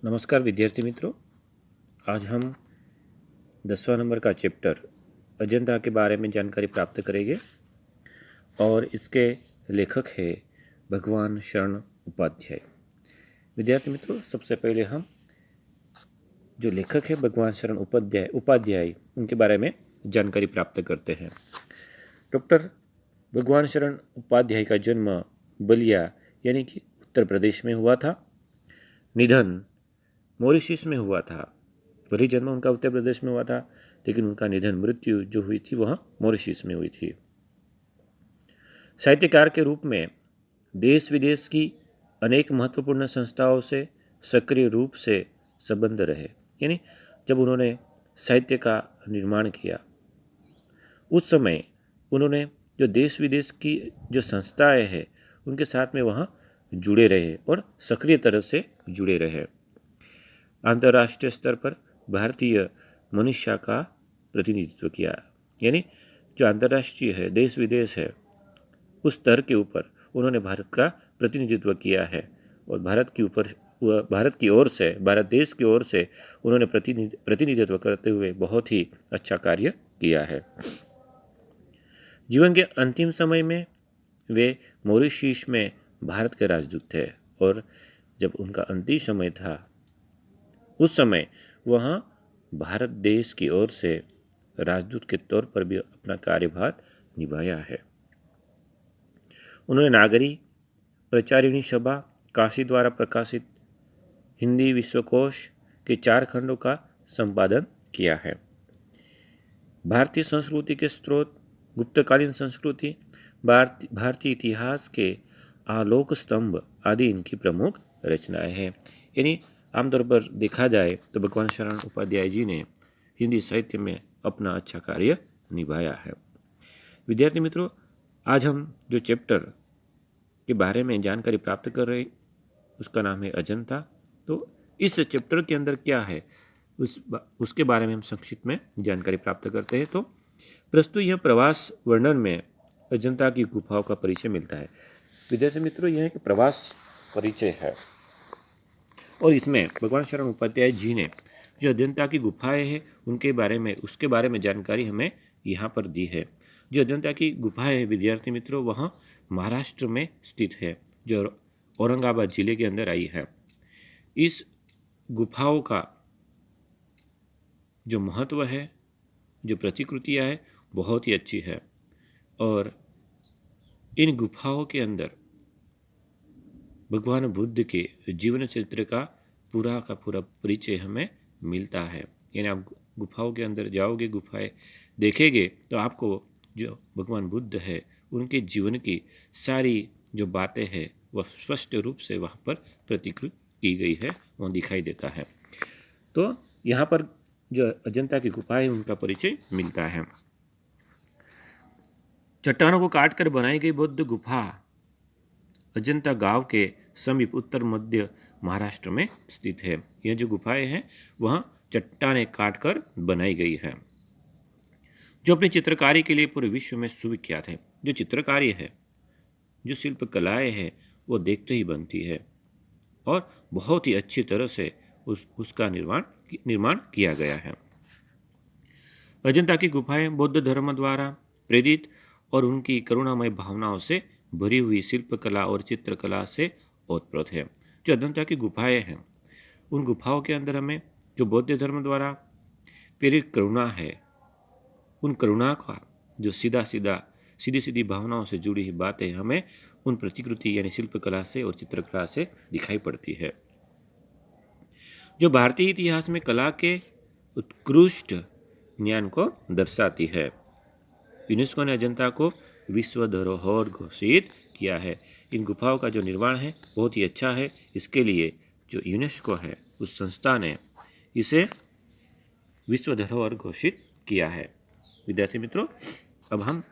नमस्कार विद्यार्थी मित्रों। आज हम 10वां नंबर का चैप्टर अजंता के बारे में जानकारी प्राप्त करेंगे और इसके लेखक है भगवान शरण उपाध्याय। विद्यार्थी मित्रों, सबसे पहले हम जो लेखक है भगवान शरण उपाध्याय उनके बारे में जानकारी प्राप्त करते हैं। डॉक्टर भगवान शरण उपाध्याय का जन्म बलिया यानी कि उत्तर प्रदेश में हुआ था। निधन मॉरिशस में हुआ था। वही जन्म उनका उत्तर प्रदेश में हुआ था, लेकिन उनका निधन मृत्यु जो हुई थी वह मॉरिशस में हुई थी। साहित्यकार के रूप में देश विदेश की अनेक महत्वपूर्ण संस्थाओं से सक्रिय रूप से संबंध रहे। यानी जब उन्होंने साहित्य का निर्माण किया उस समय उन्होंने जो देश विदेश की जो संस्थाएं हैं उनके साथ में वहाँ जुड़े रहे और सक्रिय तरह से जुड़े रहे। अंतर्राष्ट्रीय स्तर पर भारतीय मनीषा का प्रतिनिधित्व किया। यानी जो अंतर्राष्ट्रीय है, देश विदेश है, उस स्तर के ऊपर उन्होंने भारत का प्रतिनिधित्व किया है और भारत देश की ओर से उन्होंने प्रतिनिधित्व करते हुए बहुत ही अच्छा कार्य किया है। जीवन के अंतिम समय में वे मॉरिशस में भारत के राजदूत थे और जब उनका अंतिम समय था उस समय वहाँ भारत देश की ओर से राजदूत के तौर पर भी अपना कार्यभार निभाया है। उन्होंने नागरी, प्रचारिणी सभा, काशी द्वारा प्रकाशित हिंदी विश्वकोश के 4 खंडों का संपादन किया है। भारतीय संस्कृति के स्रोत, गुप्तकालीन संस्कृति, भारतीय इतिहास के आलोक स्तंभ आदि इनकी प्रमुख रचनाएं हैं। यानी आमतौर पर देखा जाए तो भगवान शरण उपाध्याय जी ने हिंदी साहित्य में अपना अच्छा कार्य निभाया है। विद्यार्थी मित्रों, आज हम जो चैप्टर के बारे में जानकारी प्राप्त कर रहे उसका नाम है अजंता। तो इस चैप्टर के अंदर क्या है उसके बारे में हम संक्षिप्त में जानकारी प्राप्त करते हैं। तो प्रस्तुत यह प्रवास वर्णन में अजंता की गुफाओं का परिचय मिलता है। विद्यार्थी मित्रों, यह एक प्रवास परिचय है और इसमें भगवान शरण उपाध्याय जी ने जो अजंता की गुफाएं हैं उसके बारे में जानकारी हमें यहाँ पर दी है। जो अजंता की गुफाएं है विद्यार्थी मित्रों, वह महाराष्ट्र में स्थित है, जो औरंगाबाद जिले के अंदर आई है। इस गुफाओं का जो महत्व है, जो प्रतिकृतियाँ है, बहुत ही अच्छी है और इन गुफाओं के अंदर भगवान बुद्ध के जीवन चरित्र का पूरा परिचय हमें मिलता है। यानी आप गुफाओं के अंदर जाओगे, गुफाएं देखेंगे तो आपको जो भगवान बुद्ध है उनके जीवन की सारी जो बातें हैं वह स्पष्ट रूप से वहाँ पर प्रतिकृत की गई है, वह दिखाई देता है। तो यहाँ पर जो अजंता की गुफाएं उनका परिचय मिलता है। चट्टानों को काटकर बनाई गई बौद्ध गुफा अजंता गांव के समीप उत्तर मध्य महाराष्ट्र में स्थित है। यह जो गुफाएं हैं वह चट्टानें काटकर बनाई गई है, जो अपनी चित्रकारी के लिए पूरे विश्व में सुविख्यात है। जो चित्रकारी है, जो शिल्प कलाएं हैं, वो देखते ही बनती है और बहुत ही अच्छी तरह से उसका निर्माण किया गया है। अजंता की गुफाएं बौद्ध धर्म द्वारा प्रेरित और उनकी करुणामय भावनाओं से भरी हुई शिल्पकला और चित्रकला से ओतप्रोत है। जो अजंता की गुफाएं हैं, उन गुफाओं के अंदर हमें जो बौद्ध धर्म द्वारा प्रेरित करुणा है, उन करुणा का जो सीधी भावनाओं से जुड़ी हुई बातें हमें उन प्रतिकृति यानी शिल्पकला से और चित्रकला से दिखाई पड़ती है, जो भारतीय इतिहास में कला के उत्कृष्ट ज्ञान को दर्शाती है। यूनेस्को ने अजंता को विश्व धरोहर घोषित किया है। इन गुफाओं का जो निर्माण है बहुत ही अच्छा है। इसके लिए जो यूनेस्को है उस संस्था ने इसे विश्व धरोहर घोषित किया है। विद्यार्थी मित्रों, अब हम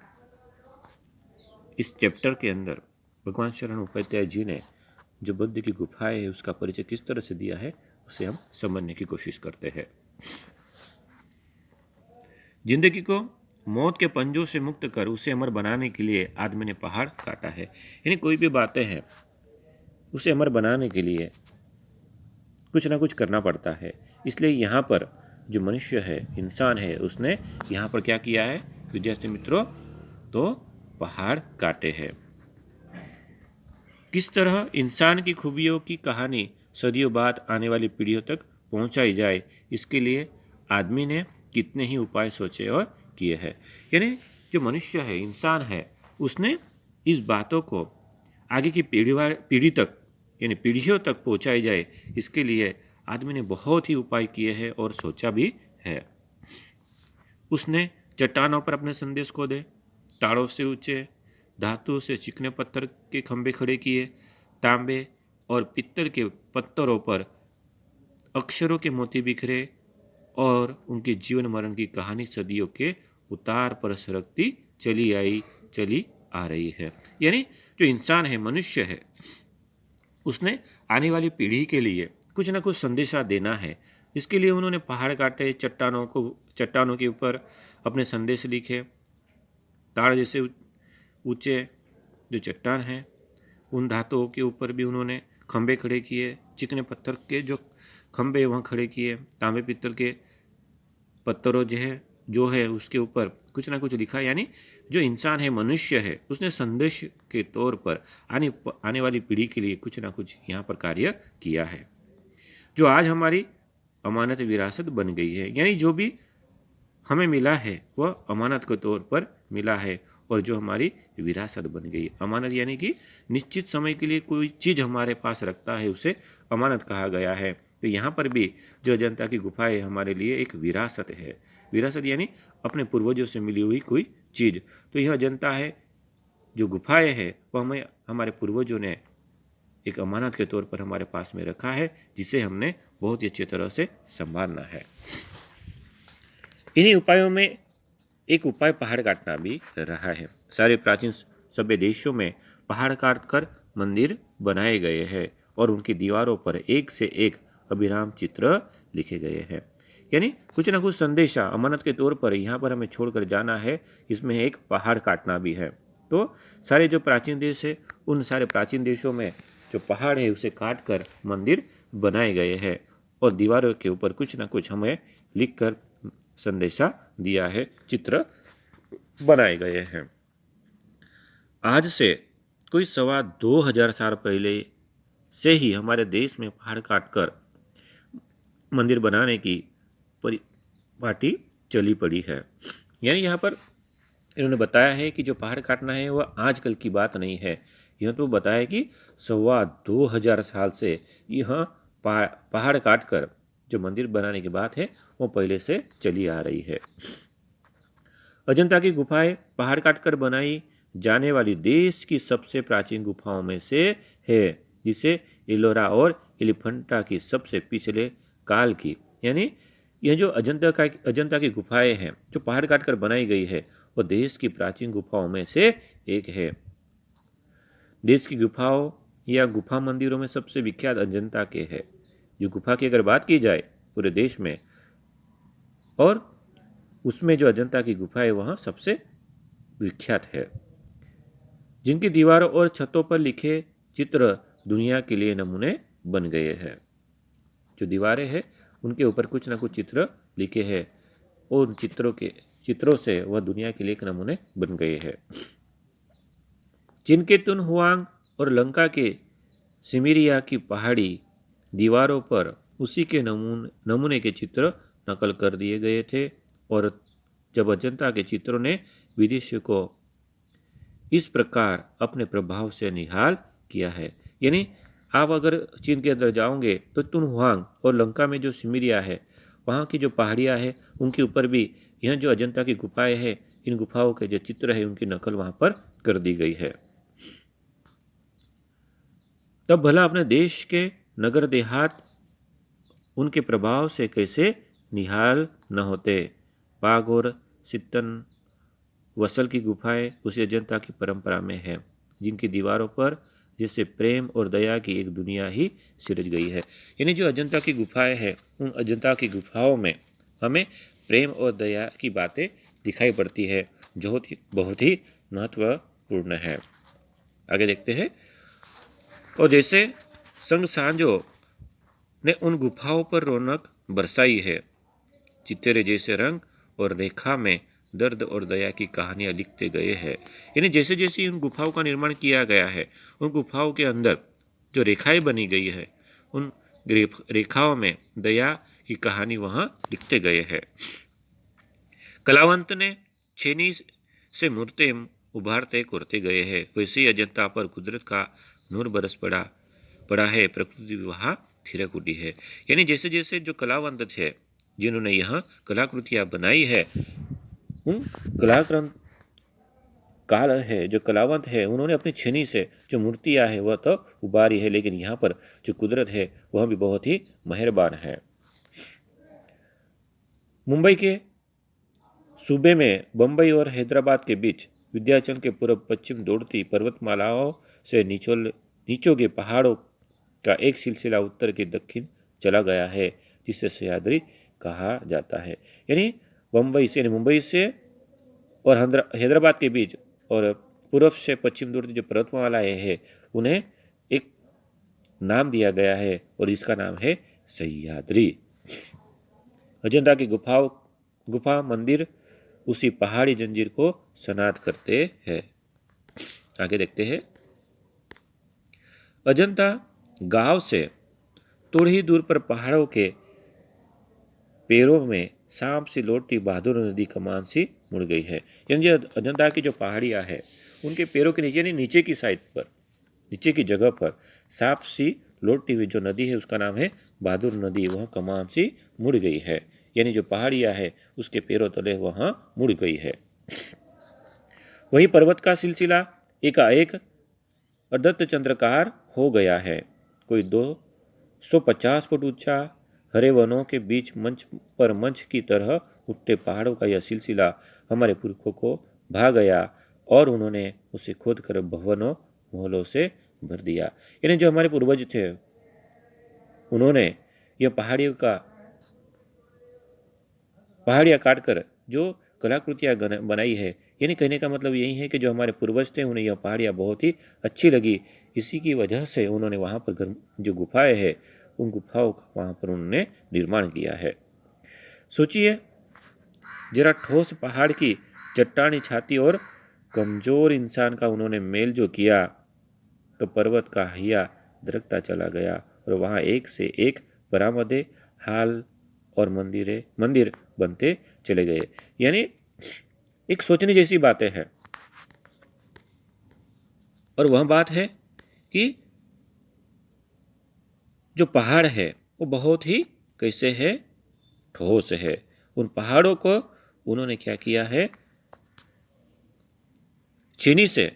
इस चैप्टर के अंदर भगवान शरण उपाध्याय जी ने जो बुद्ध की गुफाएं है उसका परिचय किस तरह से दिया है उसे हम समझने की कोशिश करते हैं। जिंदगी को मौत के पंजों से मुक्त कर उसे अमर बनाने के लिए आदमी ने पहाड़ काटा है। यानी कोई भी बातें हैं उसे अमर बनाने के लिए कुछ ना कुछ करना पड़ता है। इसलिए यहाँ पर जो मनुष्य है, इंसान है, उसने यहाँ पर क्या किया है विद्यार्थी मित्रों, तो पहाड़ काटे हैं। किस तरह इंसान की खूबियों की कहानी सदियों बाद आने वाली पीढ़ियों तक पहुंचाई जाए, इसके लिए आदमी ने कितने ही उपाय सोचे और किए हैं। यानी जो मनुष्य है, इंसान है, उसने इस बातों को आगे की पीढ़ी तक यानी पीढ़ियों तक पहुंचाई जाए, इसके लिए आदमी ने बहुत ही उपाय किए हैं और सोचा भी है। उसने चट्टानों पर अपने संदेश खोदे, तारों से ऊंचे, धातु से चिकने पत्थर के खंभे खड़े किए, तांबे और पित्तल के पत्थरों पर अक्षरों के मोती बिखरे और उनके जीवन मरण की कहानी सदियों के उतार पर सरकती चली आ रही है। यानी जो इंसान है, मनुष्य है, उसने आने वाली पीढ़ी के लिए कुछ ना कुछ संदेशा देना है। इसके लिए उन्होंने पहाड़ काटे, चट्टानों के ऊपर अपने संदेश लिखे, ताड़ जैसे ऊंचे जो चट्टान है उन धातुओं के ऊपर भी उन्होंने खंभे खड़े किए, चिकने पत्थर के जो खंभे वहाँ खड़े किए, तांबे पित्तल के पत्थरों जो है उसके ऊपर कुछ ना कुछ लिखा। यानी जो इंसान है, मनुष्य है, उसने संदेश के तौर पर आने वाली पीढ़ी के लिए कुछ ना कुछ यहाँ पर कार्य किया है, जो आज हमारी अमानत विरासत बन गई है। यानी जो भी हमें मिला है वह अमानत के तौर पर मिला है और जो हमारी विरासत बन गई। अमानत यानी कि निश्चित समय के लिए कोई चीज़ हमारे पास रखता है, उसे अमानत कहा गया है। तो यहाँ पर भी जो अजंता की गुफाएं हमारे लिए एक विरासत है। विरासत यानी अपने पूर्वजों से मिली हुई कोई चीज़। तो यह अजंता है, जो गुफाएं है वह हमें हमारे पूर्वजों ने एक अमानत के तौर पर हमारे पास में रखा है, जिसे हमने बहुत ही अच्छी तरह से संभालना है। इन्हीं उपायों में एक उपाय पहाड़ काटना भी रहा है। सारे प्राचीन सभ्य देशों में पहाड़ काट कर मंदिर बनाए गए हैं और उनकी दीवारों पर एक से एक अभिराम चित्र लिखे गए हैं। यानी कुछ ना कुछ संदेशा अमानत के तौर पर यहाँ पर हमें छोड़कर जाना है, इसमें एक पहाड़ काटना भी है। तो सारे जो प्राचीन देश है, उन सारे प्राचीन देशों में जो पहाड़ है उसे काट कर मंदिर बनाए गए हैं और दीवारों के ऊपर कुछ ना कुछ हमें लिख कर संदेशा दिया है, चित्र बनाए गए हैं। आज से कोई 2,2500 साल पहले से ही हमारे देश में पहाड़ काटकर मंदिर बनाने की परिपाटी चली पड़ी है। यानी यहाँ पर इन्होंने बताया है कि जो पहाड़ काटना है वह आजकल की बात नहीं है। यह तो बताया कि 2,2500 साल से यह पहाड़ काटकर जो मंदिर बनाने की बात है वो पहले से चली आ रही है। अजंता की गुफाएं पहाड़ काटकर बनाई जाने वाली देश की सबसे प्राचीन गुफाओं में से है, जिसे एलोरा और एलिफेंटा की सबसे पिछले काल की। यानी यह जो अजंता की गुफाएं हैं जो पहाड़ काटकर बनाई गई है, वो देश की प्राचीन गुफाओं में से एक है। देश की गुफाओं या गुफा मंदिरों में सबसे विख्यात अजंता के है। जो गुफा की अगर बात की जाए पूरे देश में, और उसमें जो अजंता की गुफा है वह सबसे विख्यात है, जिनकी दीवारों और छतों पर लिखे चित्र दुनिया के लिए नमूने बन गए हैं। जो दीवारें हैं उनके ऊपर कुछ ना कुछ चित्र लिखे हैं और उन चित्रों से वह दुनिया के लिए एक नमूने बन गए हैं। चीन के तुनहुआंग और लंका के सिमिरिया की पहाड़ी दीवारों पर उसी के नमूने के चित्र नकल कर दिए गए थे और जब अजंता के चित्रों ने विदेशियों को इस प्रकार अपने प्रभाव से निहाल किया है। यानी आप अगर चीन के अंदर जाओगे तो तुनहुआंग और लंका में जो सिमिरिया है, वहाँ की जो पहाड़ियाँ हैं उनके ऊपर भी यह जो अजंता की गुफाएं हैं, इन गुफाओं के जो चित्र है उनकी नकल वहाँ पर कर दी गई है। तब भला अपने देश के नगर देहात उनके प्रभाव से कैसे निहाल न होते। पाग और सित्तन वसल की गुफाएं उसी अजंता की परंपरा में है, जिनकी दीवारों पर जैसे प्रेम और दया की एक दुनिया ही सिरज गई है। यानी जो अजंता की गुफाएं हैं, उन अजंता की गुफाओं में हमें प्रेम और दया की बातें दिखाई पड़ती है, जो बहुत ही महत्वपूर्ण है। आगे देखते हैं। और जैसे संग सांजो ने उन गुफाओं पर रौनक बरसाई है। चित्तेरे जैसे रंग और रेखा में दर्द और दया की कहानियां लिखते गए हैं। यानी जैसे जैसे उन गुफाओं का निर्माण किया गया है, उन गुफाओं के अंदर जो रेखाएं बनी गई है, उन रेखाओं में दया की कहानी वहां लिखते गए हैं। कलावंत ने छेनी से मूर्तें उभारते करते गए हैं। वैसे ही अजंता पर कुदरत का नूर बरस पड़ा है, प्रकृति वहां थिरक उठी है। यानी जैसे जैसे जो कलावंत थे, जिन्होंने यहाँ कलाकृतियां बनाई है, उन कलाक्रंत काल है, जो कलावंत है, उन्होंने अपनी छेनी से जो मूर्तियां है वह तो उबारी है, लेकिन यहाँ पर जो कुदरत है वह भी बहुत ही मेहरबान है। मुंबई के सूबे में बंबई और हैदराबाद के बीच विंध्याचल के पूर्व पश्चिम दौड़ती पर्वतमालाओं से नीचों के पहाड़ों का एक सिलसिला उत्तर के दक्षिण चला गया है, जिसे सह्याद्री कहा जाता है। यानी मुंबई से और हैदराबाद के बीच और पूर्व से पश्चिम दौड़ती जो पर्वतमालाएं हैं, उन्हें एक नाम दिया गया है और इसका नाम है सह्याद्री। अजंता की गुफा मंदिर उसी पहाड़ी जंजीर को सनाद करते हैं। आगे देखते हैं। अजंता गांव से थोड़ी ही दूर पर पहाड़ों के पैरों में सांप सी लौटती बहादुर नदी कमान सी मुड़ गई है। यानी अजंता की जो पहाड़ियां है, उनके पैरों के नीचे, यानी नीचे की साइड पर, नीचे की जगह पर सांप सी लौटती हुई जो नदी है उसका नाम है बहादुर नदी, वह कमान सी मुड़ गई है। यानी जो पहाड़ियां है उसके पैरों तले वहां मुड़ गई है। वही पर्वत का सिलसिला एकाएक अर्धत चंद्रकार हो गया है। कोई 250 फुट ऊंचा हरे वनों के बीच मंच की तरह उठते पहाड़ों का यह सिलसिला हमारे पुरखों को भा गया और उन्होंने उसे खोद कर भवनों महलों से भर दिया। यानी जो हमारे पूर्वज थे, उन्होंने यह पहाड़ियां काटकर जो कलाकृतियां बनाई है। यानी कहने का मतलब यही है कि जो हमारे पूर्वज थे, उन्हें यह पहाड़ियां बहुत ही अच्छी लगी। इसी की वजह से उन्होंने वहां पर जो गुफाएं हैं, उन गुफाओं का वहां पर उन्होंने निर्माण किया है। सोचिए जरा, ठोस पहाड़ की चट्टानी छाती और कमजोर इंसान का उन्होंने मेल जो किया, तो पर्वत का हिया दरकता चला गया और वहां एक से एक बरामदे हाल और मंदिर बनते चले गए। यानी एक सोचने जैसी बातें हैं। और वह बात है कि जो पहाड़ है वो बहुत ही कैसे है, ठोस है। उन पहाड़ों को उन्होंने क्या किया है, चीनी से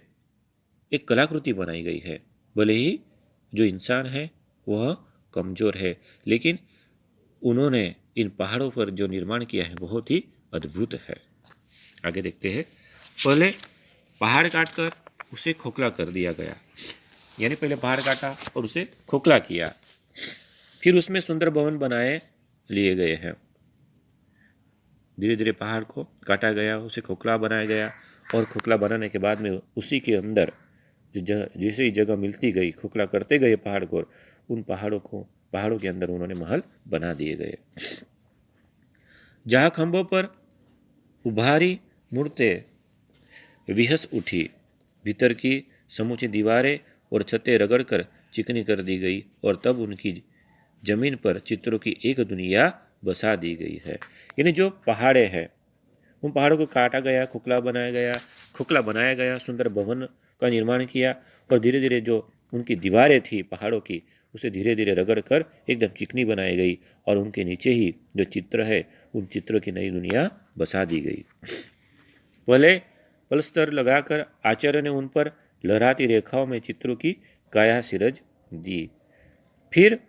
एक कलाकृति बनाई गई है। भले ही जो इंसान है वह कमजोर है, लेकिन उन्होंने इन पहाड़ों पर जो निर्माण किया है बहुत ही अद्भुत है। आगे देखते हैं। पहले पहाड़ काटकर उसे खोखला कर दिया गया। यानी पहले पहाड़ काटा और उसे खोखला किया, फिर उसमें सुंदर भवन बनाए लिए गए हैं। धीरे धीरे पहाड़ को काटा गया, उसे खोखला बनाया गया और खोखला बनाने के बाद में उसी के अंदर जैसे ही जगह मिलती गई, खोखला करते गए पहाड़ को, उन पहाड़ों के अंदर उन्होंने महल बना दिए गए। जहां खंभों पर उभारी मूर्तें विहस उठी, भीतर की समूची दीवारें और छतें रगड़कर चिकनी कर दी गई और तब उनकी जमीन पर चित्रों की एक दुनिया बसा दी गई है। यानी जो पहाड़े हैं, उन पहाड़ों को काटा गया, खोखला बनाया गया, सुंदर भवन का निर्माण किया और धीरे धीरे जो उनकी दीवारें थी पहाड़ों की, उसे धीरे धीरे रगड़ कर एकदम चिकनी बनाई गई और उनके नीचे ही जो चित्र है, उन चित्रों की नई दुनिया बसा दी गई। पहले पलस्तर लगाकर आचार्य ने उन पर लहराती रेखाओं में चित्रों की काया सिरज दी। फिर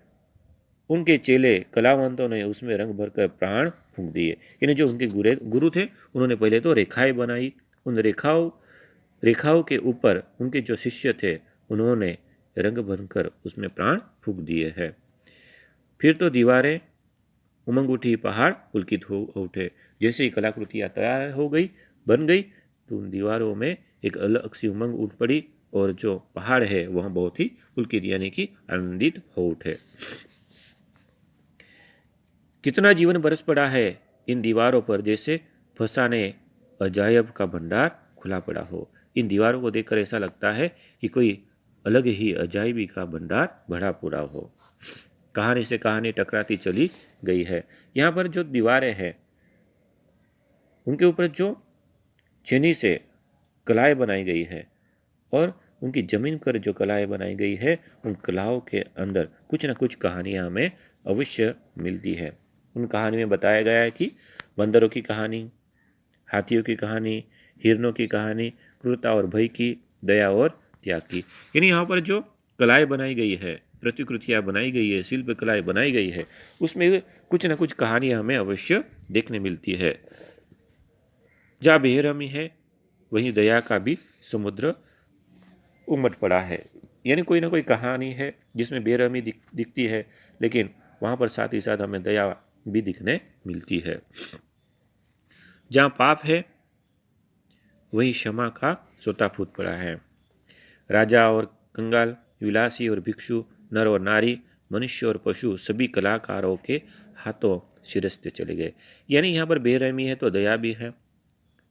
उनके चेले कलावंतों ने उसमें रंग भरकर प्राण फूंक दिए। यानी जो उनके गुरु थे, उन्होंने पहले तो रेखाएं बनाई, उन रेखाओं के ऊपर उनके जो शिष्य थे, उन्होंने रंग भरकर उसमें प्राण फूंक दिए हैं। फिर तो दीवारें उमंग उठी, पहाड़ पुलकित हो उठे। जैसे ही कलाकृतियां तैयार बन गई, तो उन दीवारों में एक अलग सी उमंग उठ पड़ी और जो पहाड़ है वह बहुत ही पुलकित यानी कि आनंदित हो उठे। कितना जीवन बरस पड़ा है इन दीवारों पर, जैसे फसाने अजायब का भंडार खुला पड़ा हो। इन दीवारों को देखकर ऐसा लगता है कि कोई अलग ही अजायबी का भंडार भरा पूरा हो। कहानी से कहानी टकराती चली गई है। यहाँ पर जो दीवारें हैं उनके ऊपर जो चीनी से कलाएं बनाई गई है और उनकी जमीन पर जो कलाएं बनाई गई है, उन कलाओं के अंदर कुछ न कुछ कहानियां हमें अवश्य मिलती है। उन कहानी में बताया गया है कि बंदरों की कहानी, हाथियों की कहानी, हिरणों की कहानी, क्रूरता और भय की, दया और त्याग की। यानी यहाँ पर जो कलाएं बनाई गई है, प्रतिकृतियां बनाई गई है, शिल्प कलाएं बनाई गई है, उसमें कुछ न कुछ कहानियां हमें अवश्य देखने मिलती है। जहाँ बेरहमी है वहीं दया का भी समुद्र उमड़ पड़ा है। यानी कोई ना कोई कहानी है जिसमें बेरहमी दिखती है, लेकिन वहां पर साथ ही साथ हमें दया भी दिखने मिलती है। जहाँ पाप है वही क्षमा का सोता फूट पड़ा है। राजा और कंगाल, विलासी और भिक्षु, नर और नारी, मनुष्य और पशु, सभी कलाकारों के हाथों शिरस्ते चले गए। यानी यहाँ पर बेरहमी है तो दया भी है,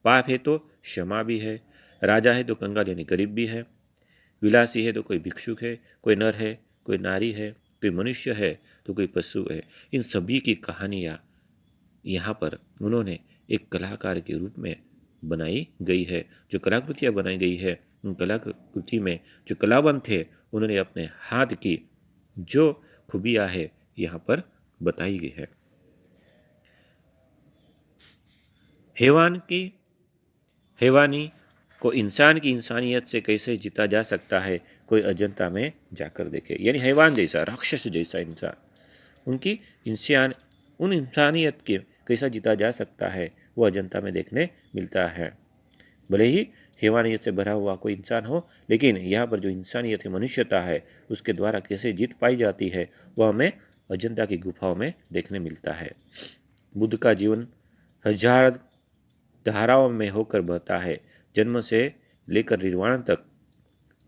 पाप है तो क्षमा भी है, राजा है तो कंगाल यानी गरीब भी है, विलासी है तो कोई भिक्षुक है, कोई नर है, कोई नारी है, कोई मनुष्य है तो कोई पशु है। इन सभी की कहानियाँ यहाँ पर उन्होंने एक कलाकार के रूप में बनाई गई है। जो कलाकृतियाँ बनाई गई है, उन कलाकृति में जो कलावंत थे उन्होंने अपने हाथ की जो खूबियाँ है यहाँ पर बताई गई है। हैवानी को इंसान की इंसानियत से कैसे जीता जा सकता है, कोई अजंता में जाकर देखे। यानी हैवान जैसा, राक्षस जैसा इंसान, उनकी उन इंसानियत के कैसा जीता जा सकता है, वो अजंता में देखने मिलता है। भले ही हैवानियत से भरा हुआ कोई इंसान हो, लेकिन यहाँ पर जो इंसानियत है, मनुष्यता है, उसके द्वारा कैसे जीत पाई जाती है वह हमें अजंता की गुफाओं में देखने मिलता है। बुद्ध का जीवन हजार धाराओं में होकर बहता है। जन्म से लेकर निर्वाण तक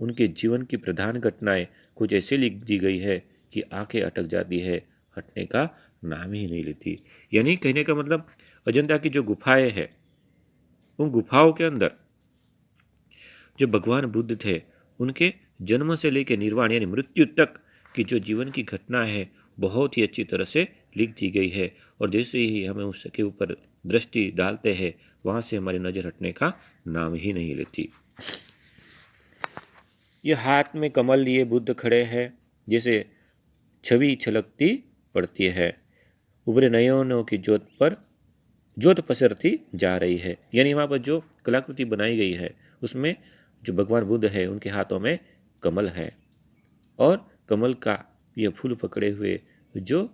उनके जीवन की प्रधान घटनाएं कुछ ऐसे लिख दी गई है कि आंखें अटक जाती है, हटने का नाम ही नहीं लेती। यानी कहने का मतलब अजंता की जो गुफाएं हैं, उन गुफाओं के अंदर जो भगवान बुद्ध थे उनके जन्म से लेकर निर्वाण यानी मृत्यु तक की जो जीवन की घटना है बहुत ही अच्छी तरह से लिख दी गई है। और जैसे ही हमें उसके ऊपर दृष्टि डालते हैं वहां से हमारी नजर हटने का नाम ही नहीं लेती। ये हाथ में कमल लिए बुद्ध खड़े हैं, जैसे छवि छलकती पड़ती है, उभरे नयनों की ज्योत पसरती जा रही है। यानी वहाँ पर जो कलाकृति बनाई गई है उसमें जो भगवान बुद्ध है उनके हाथों में कमल है, और कमल का ये फूल पकड़े हुए जो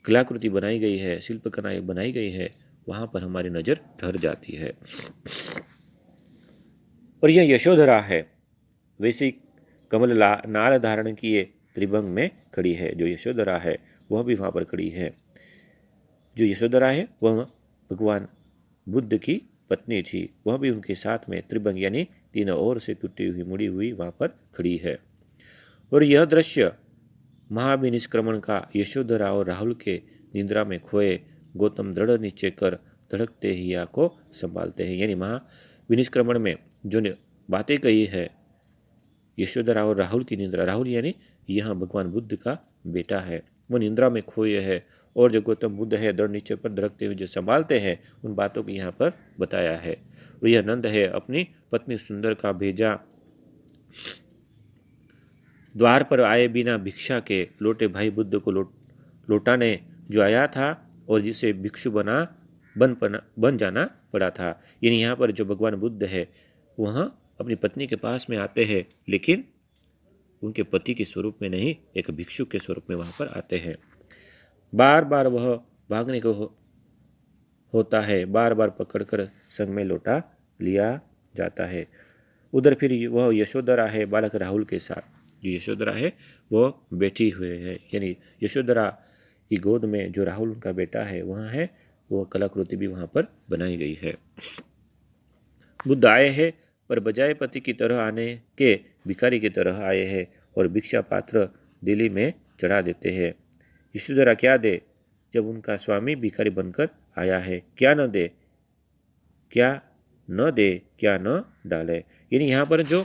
कलाकृति बनाई गई है, शिल्प कला बनाई गई है, वहाँ पर हमारी नज़र ठहर जाती है। और यह यशोधरा है, वैसी कमल नाल धारण किए त्रिभंग में खड़ी है। जो यशोधरा है वह भी वहाँ पर खड़ी है। जो यशोधरा है वह भगवान बुद्ध की पत्नी थी, वह भी उनके साथ में त्रिभंग यानी तीनों ओर से टूटी हुई मुड़ी हुई वहाँ पर खड़ी है। और यह दृश्य महाविनिष्क्रमण का यशोधरा और राहुल के निद्रा में खोए गौतम दृढ़ निश्चय कर धड़कते हिया को संभालते हैं। यानी महाविनिष्क्रमण में जो बातें कही है यशोधरा और राहुल की निद्रा, राहुल यानी यह भगवान बुद्ध का बेटा है, वो निद्रा में खोए है, और जो गौतम बुद्ध है दृढ़ निश्चय पर धड़कते हुए जो संभालते हैं, उन बातों को यहाँ पर बताया है। और यह नंद है अपनी पत्नी सुंदर का भेजा द्वार पर आए बिना भिक्षा के लौटे भाई बुद्ध को लौटाने जो आया था और जिसे भिक्षु बन जाना पड़ा था। यानी यहाँ पर जो भगवान बुद्ध है वह अपनी पत्नी के पास में आते हैं, लेकिन उनके पति के स्वरूप में नहीं, एक भिक्षु के स्वरूप में वहाँ पर आते हैं। बार बार वह भागने को होता है, बार बार पकड़कर संग में लौटा लिया जाता है। उधर फिर वह यशोधरा है बालक राहुल के साथ, जो यशोधरा है वो बैठी हुए है, यानी यशोधरा की गोद में जो राहुल उनका बेटा है वहाँ है, वो कलाकृति भी वहाँ पर बनाई गई है। बुद्ध आए हैं पर बजाय पति की तरह आने के भिखारी की तरह आए हैं और भिक्षा पात्र दिल्ली में चढ़ा देते हैं। यशोधरा क्या दे, जब उनका स्वामी भिखारी बनकर आया है, क्या न दे, क्या न दे, क्या न डाले। यानी यहाँ पर जो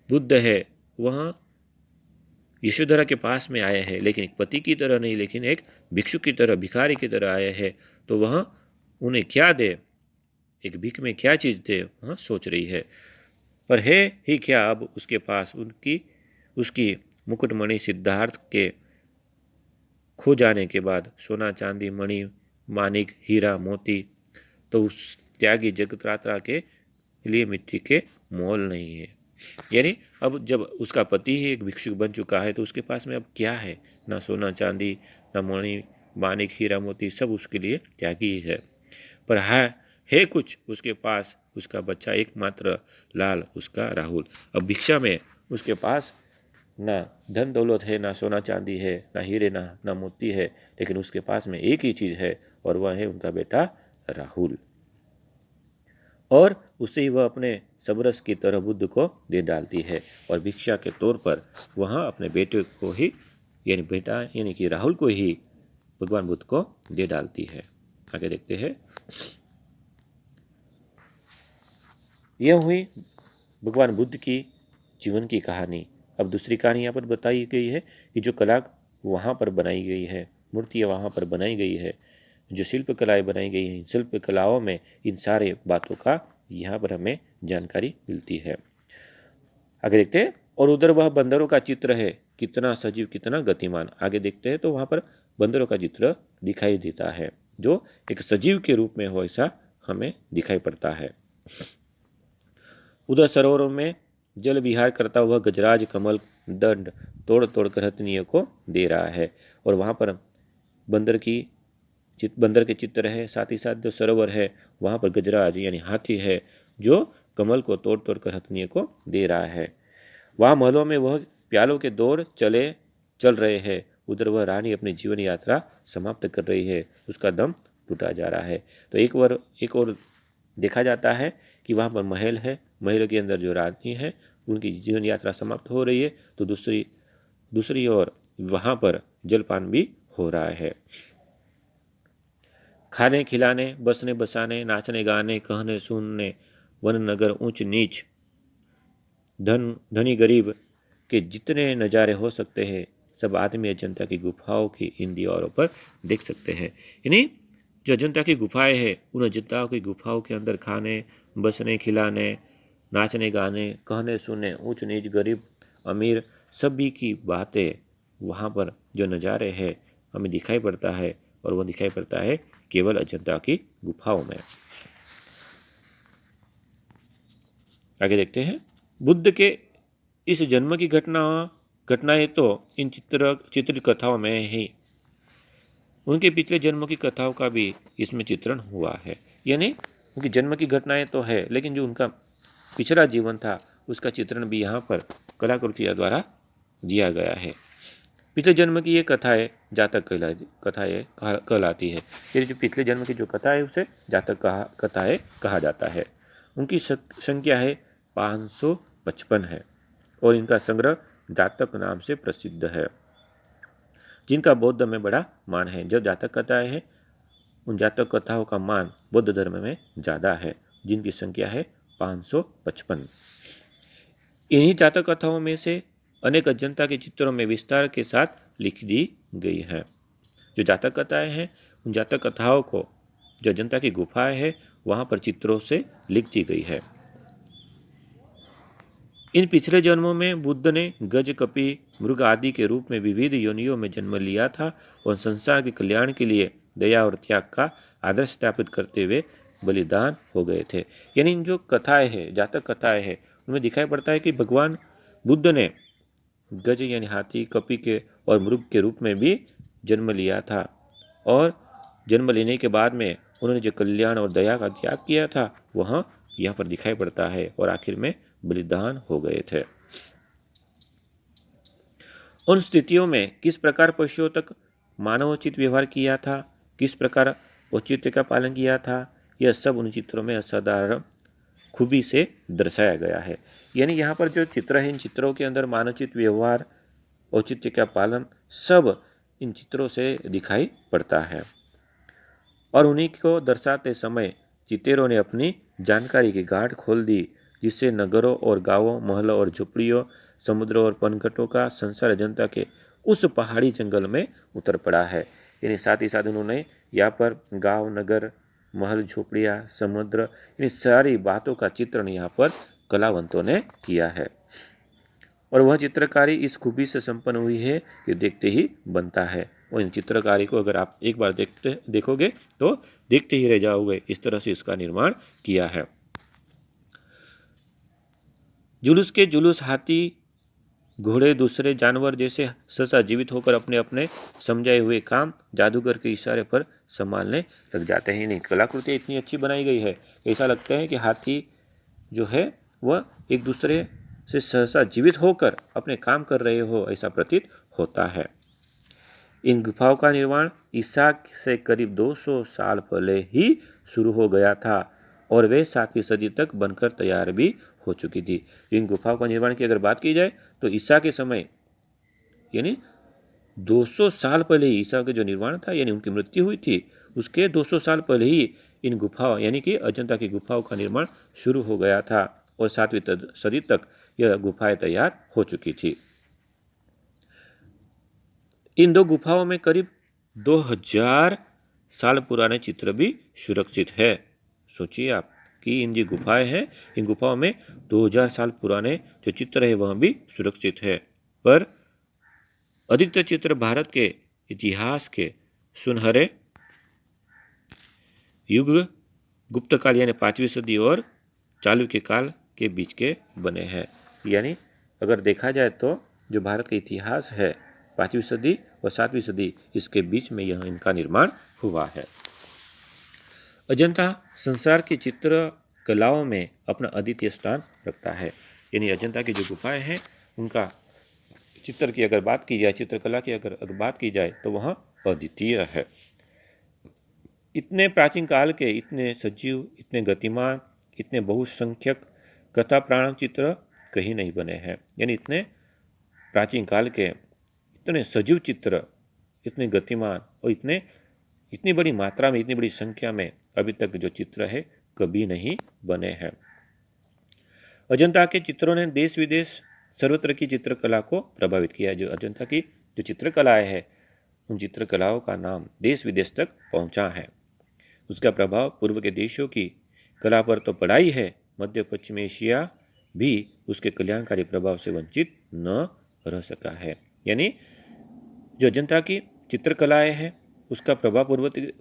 बुद्ध है वह यशोधरा के पास में आए हैं, लेकिन एक पति की तरह नहीं, लेकिन एक भिक्षु की तरह, भिखारी की तरह आए हैं। तो वह उन्हें क्या दे, एक भीख में क्या चीज दे, वह सोच रही है। पर है ही क्या अब उसके पास, उसकी मुकुटमणि सिद्धार्थ के खो जाने के बाद, सोना चांदी मणि मानिक हीरा मोती तो उस त्यागी जगत्रात्रा के लिए मिट्टी के मोल नहीं है। यानी अब जब उसका पति ही एक भिक्षुक बन चुका है तो उसके पास में अब क्या है, ना सोना चांदी, ना मणि मानिक हीरा मोती, सब उसके लिए त्यागी ही है। पर है कुछ उसके पास, उसका बच्चा एकमात्र लाल, उसका राहुल। अब भिक्षा में उसके पास ना धन दौलत है, ना सोना चांदी है, ना हीरे, ना मोती है, लेकिन उसके पास में एक ही चीज है और वह है उनका बेटा राहुल। और उसे ही वह अपने सबरस की तरह बुद्ध को दे डालती है और भिक्षा के तौर पर वह अपने बेटे को ही, यानी बेटा यानी कि राहुल को ही भगवान बुद्ध को दे डालती है। आगे देखते हैं। यह हुई भगवान बुद्ध की जीवन की कहानी। अब दूसरी कहानी यहाँ पर बताई गई है कि जो कला वहाँ पर बनाई गई है, मूर्तियाँ वहाँ पर बनाई गई है, जो शिल्प कलाएं बनाई गई हैं, शिल्प कलाओं में इन सारे बातों का यहाँ पर हमें जानकारी मिलती है। आगे देखते हैं। और उधर वह बंदरों का चित्र है, कितना सजीव, कितना गतिमान। आगे देखते हैं तो वहाँ पर बंदरों का चित्र दिखाई देता है, जो एक सजीव के रूप में हो ऐसा हमें दिखाई पड़ता है। उधर सरोवरों में जल विहार करता हुआ गजराज कमल दंड तोड़ तोड़ कर हथनीय को दे रहा है। और वहाँ पर बंदर के चित्र है, साथ ही साथ जो सरोवर है वहाँ पर गजराज यानी हाथी है, जो कमल को तोड़ तोड़ कर हथनीय को दे रहा है। वहाँ महलों में वह प्यालों के दौर चल रहे हैं। उधर वह रानी अपनी जीवन यात्रा समाप्त कर रही है, उसका दम टूटा जा रहा है। तो एक और देखा जाता है कि वहाँ पर महल है, महल के अंदर जो रानी है उनकी जीवन यात्रा समाप्त हो रही है, तो दूसरी ओर वहाँ पर जलपान भी हो रहा है। खाने खिलाने, बसने बसाने, नाचने गाने, कहने सुनने, वन नगर ऊंच नीच, धनी गरीब के जितने नज़ारे हो सकते हैं सब आदमी अजंता की गुफाओं की इन दीवारों पर देख सकते हैं। यानी जो अजंता की गुफाएं हैं, उन अजंता की गुफाओं के अंदर खाने, बसने, खिलाने, नाचने गाने, कहने सुनने, ऊंच नीच, गरीब अमीर, सभी की बातें वहाँ पर जो नज़ारे हैं हमें दिखाई पड़ता है, और वह दिखाई पड़ता है केवल अजंता की गुफाओं में। आगे देखते हैं। बुद्ध के इस जन्म की घटनाएं तो इन चित्रित कथाओं में ही, उनके पिछले जन्मों की कथाओं का भी इसमें चित्रण हुआ है। यानी उनकी जन्म की घटनाएं तो है, लेकिन जो उनका पिछला जीवन था उसका चित्रण भी यहाँ पर कलाकृतियों द्वारा दिया गया है। पिछले जन्म की ये कथाएं जातक कहलाती है। ये जो पिछले जन्म की जो कथा है उसे जातक कथाएं कहा जाता है। उनकी संख्या है 555 है और इनका संग्रह जातक नाम से प्रसिद्ध है, जिनका बौद्ध में बड़ा मान है। जो जातक कथाएं हैं उन जातक कथाओं का मान बौद्ध धर्म में ज़्यादा है, जिनकी संख्या है 555। इन्हीं जातक कथाओं में से अनेक अजंता के चित्रों में विस्तार के साथ लिख दी गई हैं। जो जातक कथाएं हैं उन जातक कथाओं को जो अजंता की गुफाएं हैं वहाँ पर चित्रों से लिख दी गई है। इन पिछले जन्मों में बुद्ध ने गज, कपि, मृग आदि के रूप में विविध योनियों में जन्म लिया था और संसार के कल्याण के लिए दया और त्याग का आदर्श स्थापित करते हुए बलिदान हो गए थे। यानी जो कथाएं हैं, जातक कथाएं हैं, उनमें दिखाई पड़ता है कि भगवान बुद्ध ने गज यानी हाथी, कपि के और मृग के रूप में भी जन्म लिया था, और जन्म लेने के बाद में उन्होंने जो कल्याण और दया का त्याग किया था वह यहाँ पर दिखाई पड़ता है, और आखिर में बलिदान हो गए थे। उन स्थितियों में किस प्रकार पशुओं तक मानवोचित व्यवहार किया था, किस प्रकार औचित्य का पालन किया था, यह सब उन चित्रों में असाधारण खूबी से दर्शाया गया है। यानी यहाँ पर जो चित्र है इन चित्रों के अंदर मानवोचित व्यवहार, औचित्य का पालन सब इन चित्रों से दिखाई पड़ता है। और उन्हीं को दर्शाते समय चितेरों ने अपनी जानकारी की गांठ खोल दी, जिससे नगरों और गांवों, महलों और झोपड़ियों, समुद्रों और पनघटों का संसार अजंता के उस पहाड़ी जंगल में उतर पड़ा है। यानी साथ ही साथ उन्होंने यहाँ पर गांव, नगर, महल, झोपड़ियाँ, समुद्र, इन सारी बातों का चित्रण यहाँ पर कलावंतों ने किया है। और वह चित्रकारी इस खूबी से संपन्न हुई है कि देखते ही बनता है। और इन चित्रकारी को अगर आप एक बार देखोगे तो देखते ही रह जाओगे, इस तरह से इसका निर्माण किया है। जुलूस के जुलूस हाथी, घोड़े, दूसरे जानवर जैसे सहसा जीवित होकर अपने अपने समझाए हुए काम जादूगर के इशारे पर संभालने लग जाते हैं। नहीं, कलाकृति इतनी अच्छी बनाई गई है, ऐसा लगता है कि हाथी जो है वह एक दूसरे से सहसा जीवित होकर अपने काम कर रहे हो, ऐसा प्रतीत होता है। इन गुफाओं का निर्माण ईसा से करीब 200 साल पहले ही शुरू हो गया था और वे 7वीं सदी तक बनकर तैयार भी हो चुकी थी। इन गुफाओं का निर्माण की अगर बात की जाए तो ईसा के समय यानी 200 साल पहले ही ईसा का जो निर्माण था, यानी उनकी मृत्यु हुई थी, उसके 200 साल पहले ही इन गुफाओं यानी कि अजंता की गुफाओं का निर्माण शुरू हो गया था और 7वीं सदी तक यह गुफाएं तैयार हो चुकी थी। इन दो गुफाओं में करीब 2000 साल पुराने चित्र भी सुरक्षित है। सोचिए आप कि इन जो गुफाएं हैं, इन गुफाओं में 2000 साल पुराने जो चित्र है वह भी सुरक्षित है। पर अधिकतर चित्र भारत के इतिहास के सुनहरे युग, गुप्त काल यानी 5वीं सदी और चालुक्य काल के बीच के बने हैं। यानी अगर देखा जाए तो जो भारत का इतिहास है 5वीं सदी और 7वीं सदी, इसके बीच में यह इनका निर्माण हुआ है। अजंता संसार की चित्र कलाओं में अपना अद्वितीय स्थान रखता है। यानी अजंता की जो गुफाएं हैं उनका चित्र की अगर बात की जाए, चित्रकला की अगर बात की जाए तो वह अद्वितीय है। इतने प्राचीन काल के इतने सजीव, इतने गतिमान, इतने बहुसंख्यक कथा प्राण चित्र कहीं नहीं बने हैं। यानी इतने प्राचीन काल के इतने सजीव चित्र, इतने गतिमान और इतनी बड़ी मात्रा में, इतनी बड़ी संख्या में अभी तक जो चित्र है कभी नहीं बने हैं। अजंता के चित्रों ने देश विदेश सर्वत्र की चित्रकला को प्रभावित किया है। जो अजंता की जो चित्रकलाएं है, उन चित्रकलाओं का नाम देश विदेश तक पहुंचा है। उसका प्रभाव पूर्व के देशों की कला पर तो पड़ा ही है, मध्य पश्चिम एशिया भी उसके कल्याणकारी प्रभाव से वंचित न रह सका है। यानी जो अजंता की चित्रकलाएं हैं उसका प्रभाव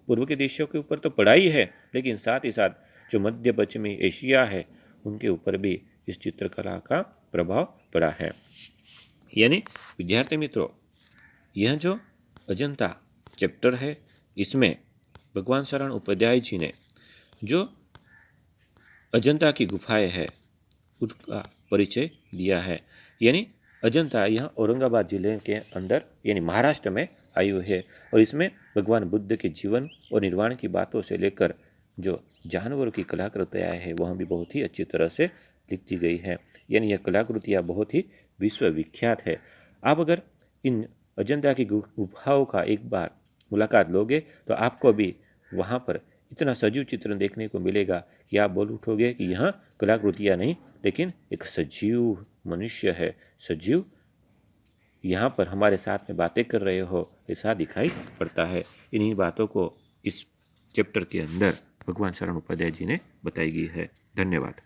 पूर्व के देशों के ऊपर तो पड़ा ही है, लेकिन साथ ही साथ जो मध्य पश्चिमी एशिया है उनके ऊपर भी इस चित्रकला का प्रभाव पड़ा है। यानी विद्यार्थी मित्रों, यह जो अजंता चैप्टर है इसमें भगवान शरण उपाध्याय जी ने जो अजंता की गुफाएं है उसका परिचय दिया है। यानी अजंता यहाँ औरंगाबाद जिले के अंदर यानी महाराष्ट्र में आई हुई है और इसमें भगवान बुद्ध के जीवन और निर्वाण की बातों से लेकर जो जानवरों की कलाकृतियाँ हैं वह भी बहुत ही अच्छी तरह से लिख दी गई है। यानी यह कलाकृतियाँ बहुत ही विश्वविख्यात है। आप अगर इन अजंता की गुफाओं का एक बार मुलाकात लोगे तो आपको भी वहाँ पर इतना सजीव चित्रण देखने को मिलेगा कि आप बोल उठोगे कि यह कलाकृतियाँ नहीं लेकिन एक सजीव मनुष्य है, सजीव यहाँ पर हमारे साथ में बातें कर रहे हो, ऐसा दिखाई पड़ता है। इन्हीं बातों को इस चैप्टर के अंदर भगवान शरण उपाध्याय जी ने बताई गई है। धन्यवाद।